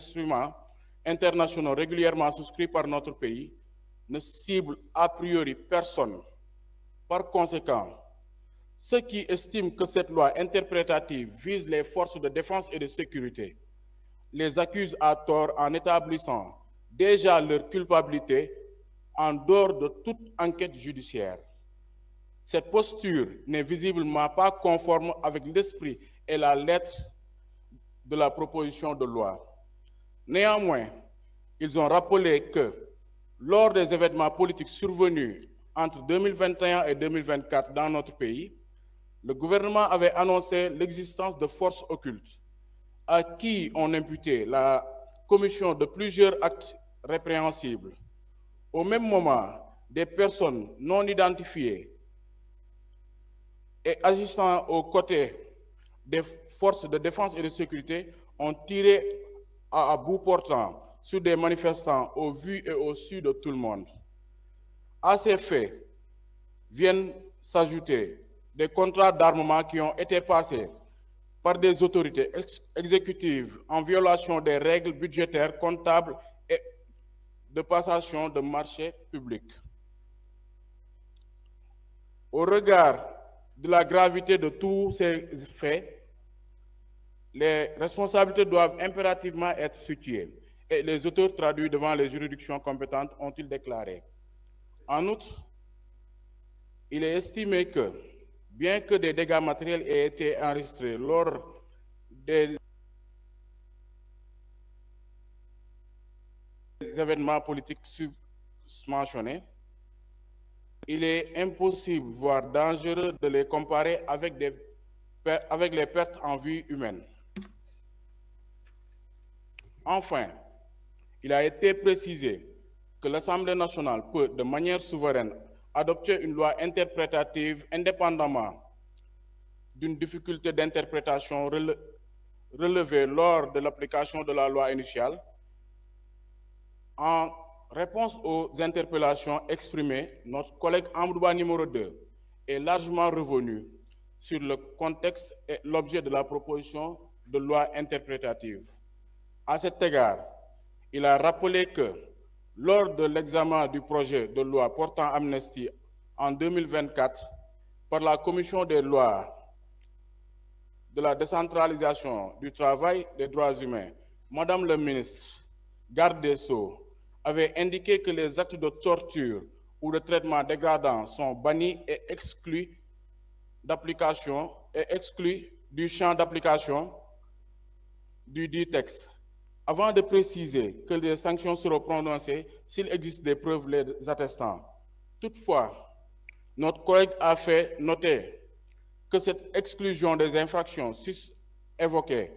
instruments internationaux régulièrement souscrits par notre pays ne ciblent a priori personne. Par conséquent, ceux qui estiment que cette loi interprétative vise les forces de défense et de sécurité les accusent à tort en établissant déjà leur culpabilité en dehors de toute enquête judiciaire. Cette posture n'est visiblement pas conforme avec l'esprit et la lettre de la proposition de loi. Néanmoins, ils ont rappelé que lors des événements politiques survenus entre 2021 et 2024 dans notre pays, le gouvernement avait annoncé l'existence de forces occultes à qui on imputait la commission de plusieurs actes répréhensibles. Au même moment, des personnes non identifiées et agissant aux côtés des forces de défense et de sécurité ont tiré à bout portant sur des manifestants au vu et au su de tout le monde. À ces faits viennent s'ajouter des contrats d'armement qui ont été passés par des autorités exécutives en violation des règles budgétaires, comptables et de passation de marchés publics. Au regard de la gravité de tous ces faits, les responsabilités doivent impérativement être situées et les auteurs traduits devant les juridictions compétentes, ont-ils déclaré. En outre, il est estimé que, bien que des dégâts matériels aient été enregistrés lors des événements politiques mentionnés, il est impossible, voire dangereux, de les comparer avec les pertes en vie humaine. Enfin, il a été précisé que l'Assemblée nationale peut, de manière souveraine, adopter une loi interprétative indépendamment d'une difficulté d'interprétation relevée lors de l'application de la loi initiale. En réponse aux interpellations exprimées, notre collègue Amadouba numéro 2 est largement revenu sur le contexte et l'objet de la proposition de loi interprétative. À cet égard, il a rappelé que lors de l'examen du projet de loi portant amnistie en 2024 par la Commission des lois de la décentralisation du travail des droits humains, Madame le ministre, garde des Sceaux, avait indiqué que les actes de torture ou de traitement dégradant sont bannis et exclus d'application et exclus du champ d'application du dit texte, avant de préciser que les sanctions seront prononcées s'il existe des preuves les attestant. Toutefois, notre collègue a fait noter que cette exclusion des infractions évoquées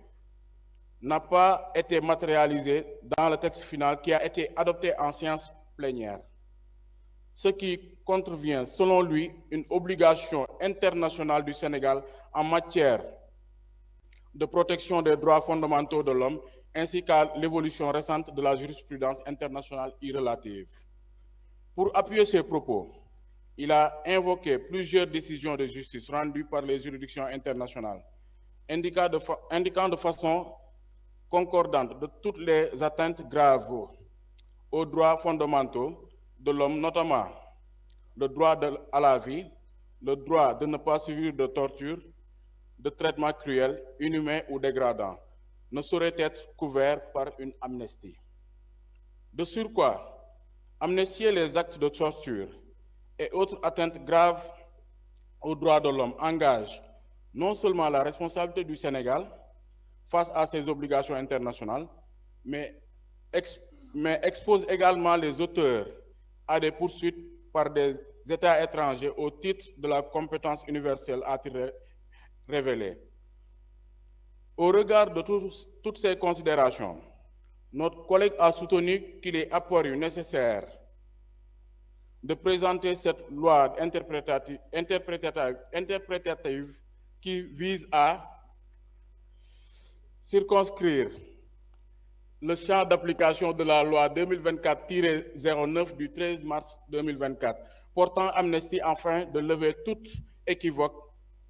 n'a pas été matérialisée dans le texte final qui a été adopté en séance plénière, ce qui contrevient, selon lui, une obligation internationale du Sénégal en matière de protection des droits fondamentaux de l'homme, ainsi qu'à l'évolution récente de la jurisprudence internationale y relative. Pour appuyer ses propos, il a invoqué plusieurs décisions de justice rendues par les juridictions internationales, indiquant de façon concordante de toutes les atteintes graves aux droits fondamentaux de l'homme, notamment le droit à la vie, le droit de ne pas subir de torture, de traitement cruel, inhumain ou dégradant, ne saurait être couvert par une amnistie. De surcroît, amnistier les actes de torture et autres atteintes graves aux droits de l'homme engage non seulement la responsabilité du Sénégal face à ses obligations internationales, mais expose également les auteurs à des poursuites par des États étrangers au titre de la compétence universelle à titre révélé. Au regard de toutes ces considérations, notre collègue a soutenu qu'il est apparu nécessaire de présenter cette loi interprétative qui vise à circonscrire le champ d'application de la loi 2024-09 du 13 mars 2024, portant amnistie afin de lever toute équivoque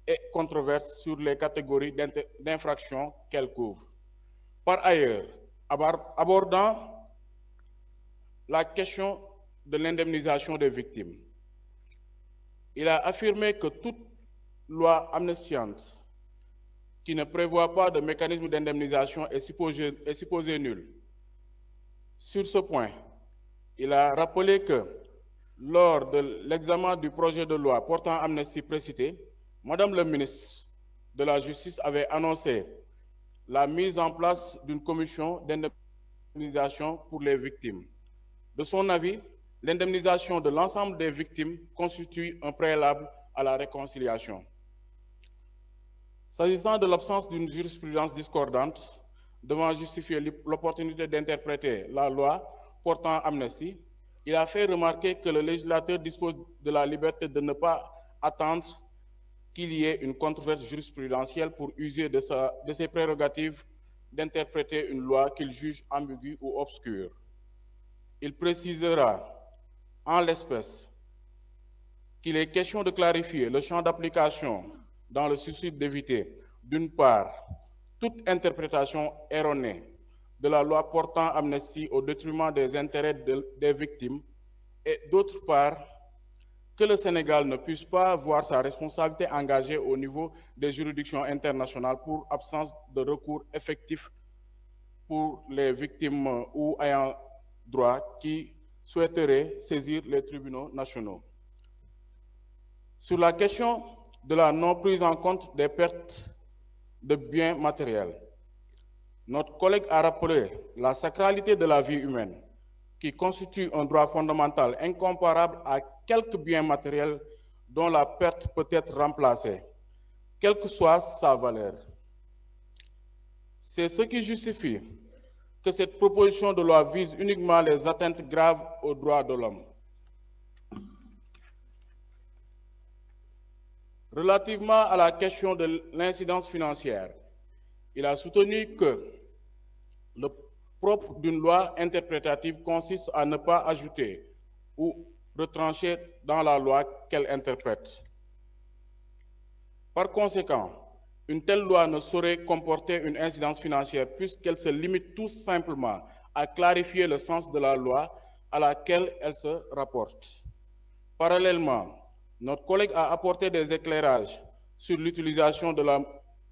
et controverse sur les catégories d'infractions qu'elle couvre. Par ailleurs, abordant la question de l'indemnisation des victimes. Il a affirmé que toute loi amnistiante qui ne prévoit pas de mécanisme d'indemnisation est supposée nulle. Sur ce point, il a rappelé que lors de l'examen du projet de loi portant amnistie précité, Madame le ministre de la Justice avait annoncé la mise en place d'une commission d'indemnisation pour les victimes. De son avis, l'indemnisation de l'ensemble des victimes constitue un préalable à la réconciliation. S'agissant de l'absence d'une jurisprudence discordante devant justifier l'opportunité d'interpréter la loi portant amnistie, il a fait remarquer que le législateur dispose de la liberté de ne pas attendre qu'il y ait une controverse jurisprudentielle pour user de ses prérogatives d'interpréter une loi qu'il juge ambiguë ou obscure. Il précisera, en l'espèce, qu'il est question de clarifier le champ d'application dans le souci d'éviter, d'une part, toute interprétation erronée de la loi portant amnistie au détriment des intérêts des victimes, et d'autre part, que le Sénégal ne puisse pas voir sa responsabilité engagée au niveau des juridictions internationales pour absence de recours effectif pour les victimes ou ayant droit qui souhaiteraient saisir les tribunaux nationaux. Sur la question de la non-prise en compte des pertes de biens matériels, notre collègue a rappelé la sacralité de la vie humaine, qui constitue un droit fondamental incomparable à quelques biens matériels dont la perte peut être remplacée, quelle que soit sa valeur. C'est ce qui justifie que cette proposition de loi vise uniquement les atteintes graves aux droits de l'homme. Relativement à la question de l'incidence financière, il a soutenu que le propre d'une loi interprétative consiste à ne pas ajouter ou retrancher dans la loi qu'elle interprète. Par conséquent, une telle loi ne saurait comporter une incidence financière puisqu'elle se limite tout simplement à clarifier le sens de la loi à laquelle elle se rapporte. Parallèlement, notre collègue a apporté des éclairages sur l'utilisation de la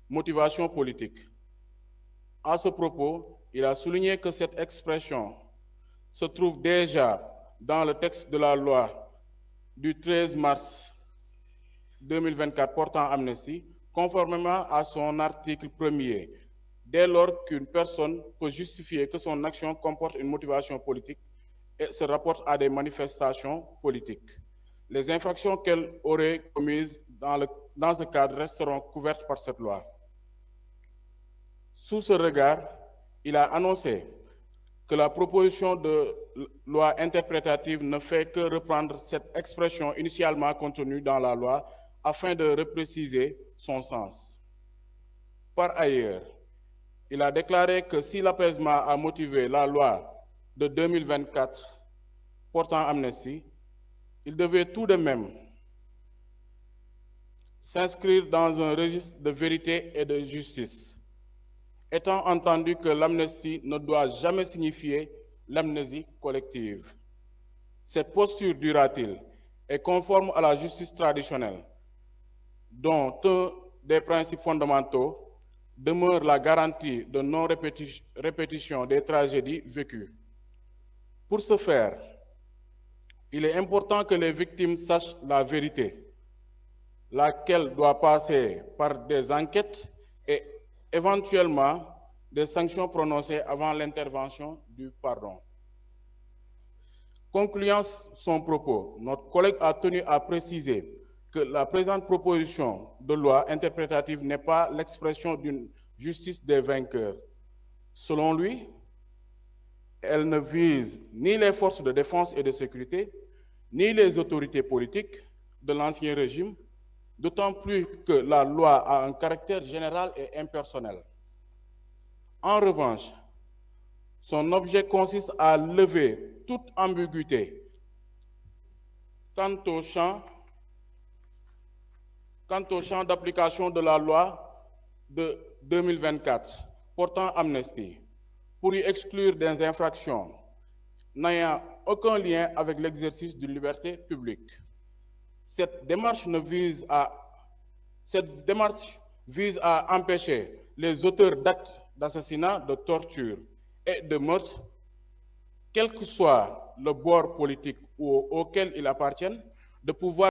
motivation politique. À ce propos, il a souligné que cette expression se trouve déjà dans le texte de la loi du 13 mars 2024 portant amnistie, conformément à son article 1er, dès lors qu'une personne peut justifier que son action comporte une motivation politique et se rapporte à des manifestations politiques. Les infractions qu'elle aurait commises dans ce cadre resteront couvertes par cette loi. Sous ce regard, il a annoncé que la proposition de loi interprétative ne fait que reprendre cette expression initialement contenue dans la loi afin de repréciser son sens. Par ailleurs, il a déclaré que si l'apaisement a motivé la loi de 2024 portant amnistie, il devait tout de même s'inscrire dans un registre de vérité et de justice, étant entendu que l'amnistie ne doit jamais signifier l'amnésie collective. Cette posture, dira-t-il, est conforme à la justice traditionnelle, dont un des principes fondamentaux demeure la garantie de non-répétition des tragédies vécues. Pour ce faire, il est important que les victimes sachent la vérité, laquelle doit passer par des enquêtes et éventuellement des sanctions prononcées avant l'intervention du pardon. Concluant son propos, notre collègue a tenu à préciser que la présente proposition de loi interprétative n'est pas l'expression d'une justice des vainqueurs. Selon lui, elle ne vise ni les forces de défense et de sécurité, ni les autorités politiques de l'ancien régime, d'autant plus que la loi a un caractère général et impersonnel. En revanche, son objet consiste à lever toute ambiguïté quant au champ d'application de la loi de 2024 portant amnistie, pour y exclure des infractions n'ayant aucun lien avec l'exercice d'une liberté publique. Cette démarche vise à empêcher les auteurs d'actes d'assassinat, de torture et de meurtre, quel que soit le bord politique auquel ils appartiennent, de pouvoir